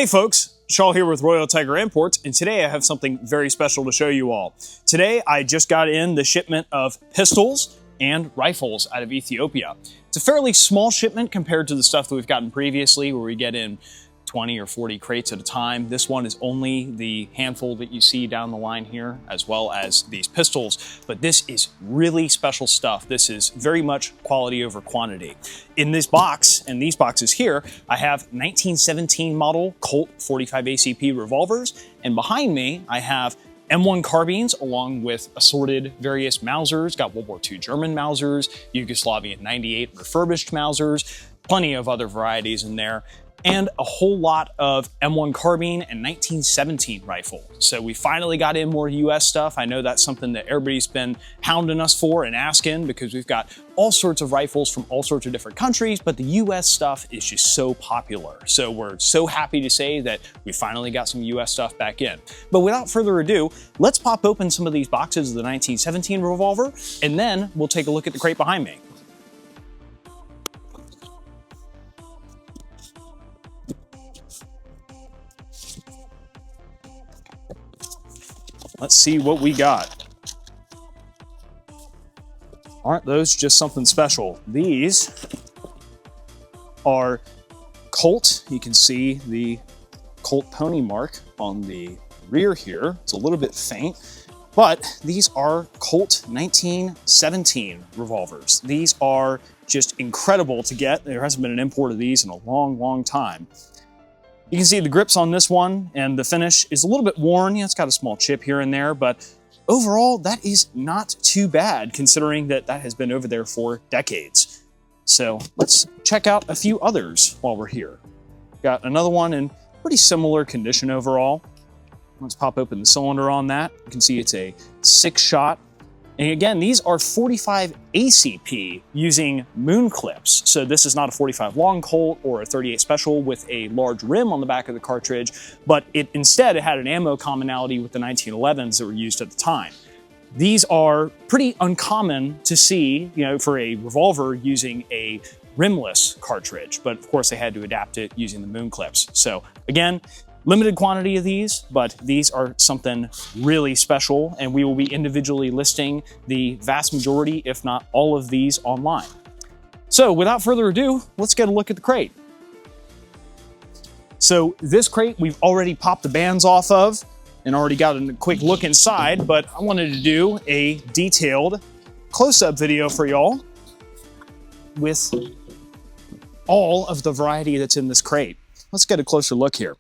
Hey folks, Shaw here with Royal Tiger Imports, and today I have something very special to show you all. Today I just got in the shipment of pistols and rifles out of Ethiopia. It's a fairly small shipment compared to the stuff that we've gotten previously where we get in 20 or 40 crates at a time. This one is only the handful that you see down the line here, as well as these pistols. But this is really special stuff. This is very much quality over quantity. In this box, and these boxes here, I have 1917 model Colt 45 ACP revolvers, and behind me I have M1 carbines along with assorted various Mausers, got World War II German Mausers, Yugoslavian 98 refurbished Mausers, plenty of other varieties in there, and a whole lot of M1 carbine and 1917 rifle. So we finally got in more US stuff. I know that's something that everybody's been hounding us for and asking because we've got all sorts of rifles from all sorts of different countries, but the US stuff is just so popular. So we're so happy to say that we finally got some US stuff back in. But without further ado, let's pop open some of these boxes of the 1917 revolver, and then we'll take a look at the crate behind me. Let's see what we got. Aren't those just something special? These are Colt. You can see the Colt pony mark on the rear here. It's a little bit faint, but these are Colt 1917 revolvers. These are just incredible to get. There hasn't been an import of these in a long, long time. You can see the grips on this one, and the finish is a little bit worn. Yeah, it's got a small chip here and there, but overall, that is not too bad considering that that has been over there for decades. So let's check out a few others while we're here. Got another one in pretty similar condition overall. Let's pop open the cylinder on that. You can see it's a 6-shot. And again, these are 45 ACP using moon clips. So this is not a 45 long Colt or a 38 special with a large rim on the back of the cartridge, but instead it had an ammo commonality with the 1911s that were used at the time. These are pretty uncommon to see, for a revolver using a rimless cartridge, but of course they had to adapt it using the moon clips. So again, limited quantity of these, but these are something really special, and we will be individually listing the vast majority, if not all of these online. So without further ado, let's get a look at the crate. So this crate we've already popped the bands off of and already got a quick look inside, but I wanted to do a detailed close-up video for y'all with all of the variety that's in this crate. Let's get a closer look here.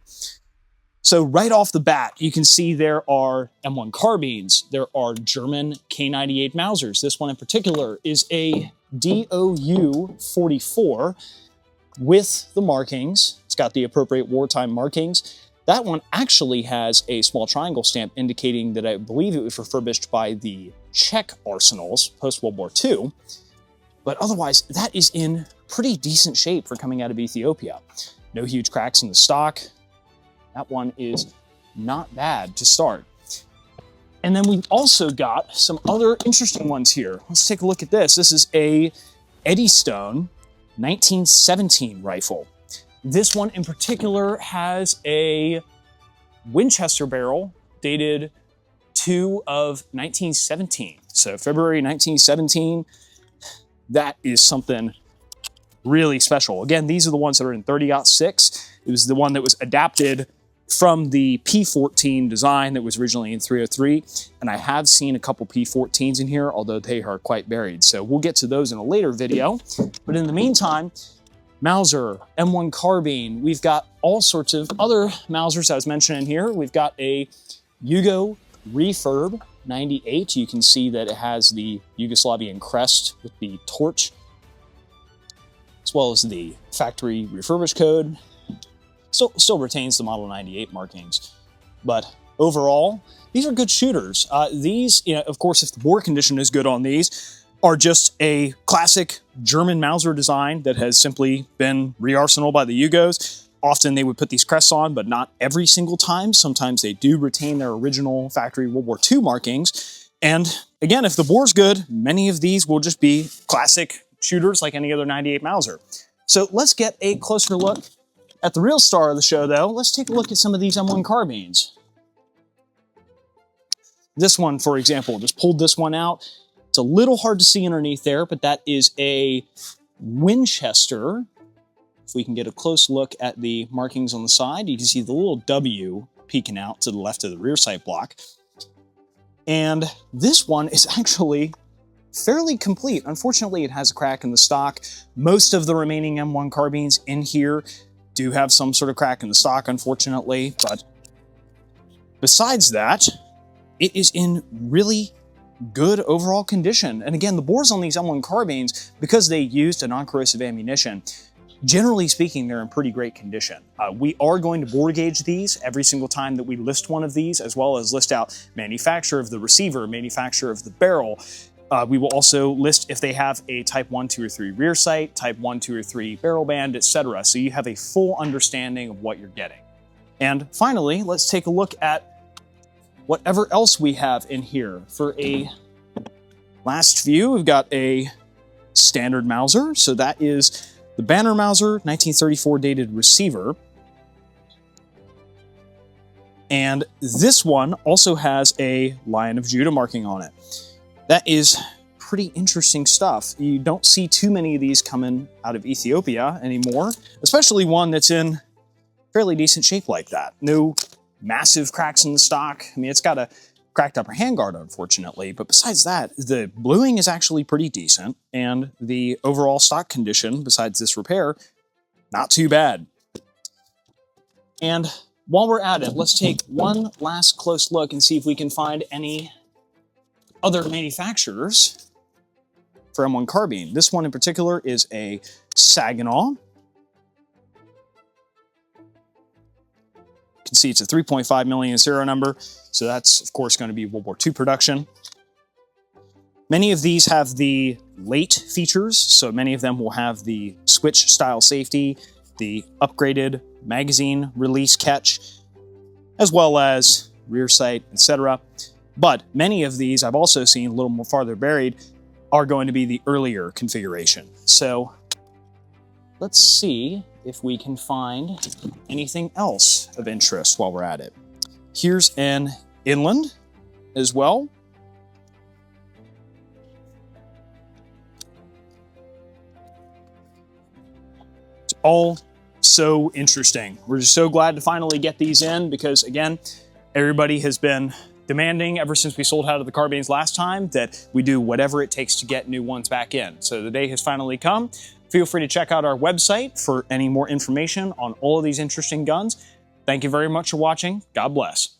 So right off the bat, you can see there are M1 carbines, there are German K98 Mausers. This one in particular is a DOU 44 with the markings. It's got the appropriate wartime markings. That one actually has a small triangle stamp indicating that I believe it was refurbished by the Czech arsenals post-World War II. But otherwise, that is in pretty decent shape for coming out of Ethiopia. No huge cracks in the stock. That one is not bad to start. And then we've also got some other interesting ones here. Let's take a look at this. This is a Eddystone 1917 rifle. This one in particular has a Winchester barrel dated 2 of 1917. So February 1917, that is something really special. Again, these are the ones that are in 30-06. It was the one that was adapted from the P14 design that was originally in 303, and I have seen a couple P14s in here, although they are quite buried. So we'll get to those in a later video. But in the meantime, Mauser, M1 carbine, we've got all sorts of other Mausers I was mentioning here. We've got a Yugo refurb 98. You can see that it has the Yugoslavian crest with the torch, as well as the factory refurbished code. Still retains the Model 98 markings, but overall, these are good shooters. These, of course, if the bore condition is good on these, are just a classic German Mauser design that has simply been re-arsenaled by the Yugos. Often they would put these crests on, but not every single time. Sometimes they do retain their original factory World War II markings. And again, if the bore's good, many of these will just be classic shooters like any other 98 Mauser. So let's get a closer look At the real star of the show, though, let's take a look at some of these M1 carbines. This one, for example, just pulled this one out. It's a little hard to see underneath there, but that is a Winchester. If we can get a close look at the markings on the side, you can see the little W peeking out to the left of the rear sight block. And this one is actually fairly complete. Unfortunately, it has a crack in the stock. Most of the remaining M1 carbines in here do have some sort of crack in the stock, unfortunately, but besides that, it is in really good overall condition. And again, the bores on these M1 carbines, because they used a non-corrosive ammunition, generally speaking, they're in pretty great condition. We are going to bore gauge these every single time that we list one of these, as well as list out manufacturer of the receiver, manufacturer of the barrel. We will also list if they have a type 1, 2, or 3 rear sight, type 1, 2, or 3 barrel band, etc. So you have a full understanding of what you're getting. And finally, let's take a look at whatever else we have in here. For a last view, we've got a standard Mauser. So that is the Banner Mauser 1934 dated receiver. And this one also has a Lion of Judah marking on it. That is pretty interesting stuff. You don't see too many of these coming out of Ethiopia anymore, especially one that's in fairly decent shape like that. No massive cracks in the stock. I mean, it's got a cracked upper handguard, unfortunately, but besides that, the bluing is actually pretty decent, and the overall stock condition, besides this repair, not too bad. And while we're at it, let's take one last close look and see if we can find any other manufacturers for M1 carbine. This one in particular is a Saginaw. You can see it's a 3.5 million serial number, so that's of course going to be World War II production. Many of these have the late features, so many of them will have the switch style safety, the upgraded magazine release catch, as well as rear sight, etc. But many of these I've also seen a little more farther buried are going to be the earlier configuration. So let's see if we can find anything else of interest while we're at it. Here's an Inland as well. It's all so interesting. We're just so glad to finally get these in because, again, everybody has been demanding ever since we sold out of the carbines last time that we do whatever it takes to get new ones back in. So the day has finally come. Feel free to check out our website for any more information on all of these interesting guns. Thank you very much for watching. God bless.